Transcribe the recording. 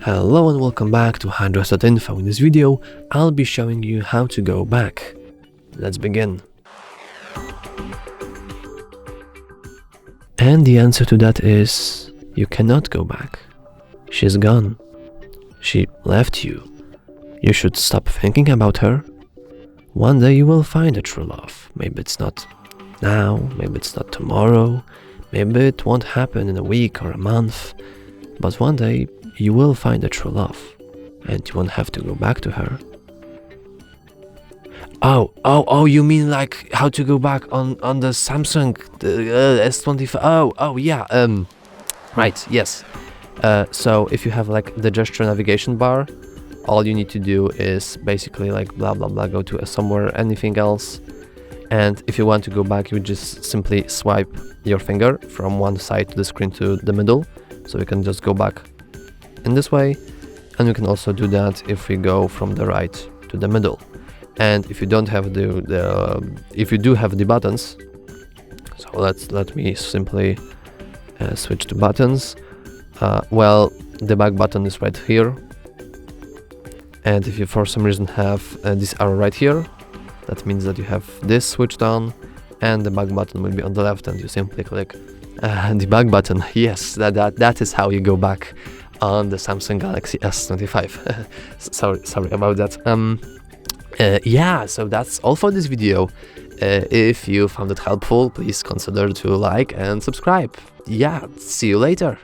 Hello and welcome back to HardReset.Info. In this video, I'll be showing you how to go back. Let's begin. And the answer to that is, you cannot go back. She's gone. She left you. You should stop thinking about her. One day you will find a true love. Maybe it's not now, maybe it's not tomorrow, maybe it won't happen in a week or a month, but one day you will find a true love, and you won't have to go back to her. Oh, you mean like how to go back on the Samsung S25? Oh, yeah, right, yes. So if you have like the gesture navigation bar, all you need to do is basically like blah blah blah, go to somewhere, anything else. And if you want to go back, you just simply swipe your finger from one side of the screen to the middle. So you can just go back in this way. And you can also do that if we go from the right to the middle. And if you don't have if you do have the buttons, so let me simply switch to buttons. Well, the back button is right here. And if you for some reason have this arrow right here, that means that you have this switched on, and the back button will be on the left, and you simply click the back button. Yes, that is how you go back on the Samsung Galaxy S25. sorry about that. Yeah, so that's all for this video. If you found it helpful, please consider to like and subscribe. Yeah, see you later.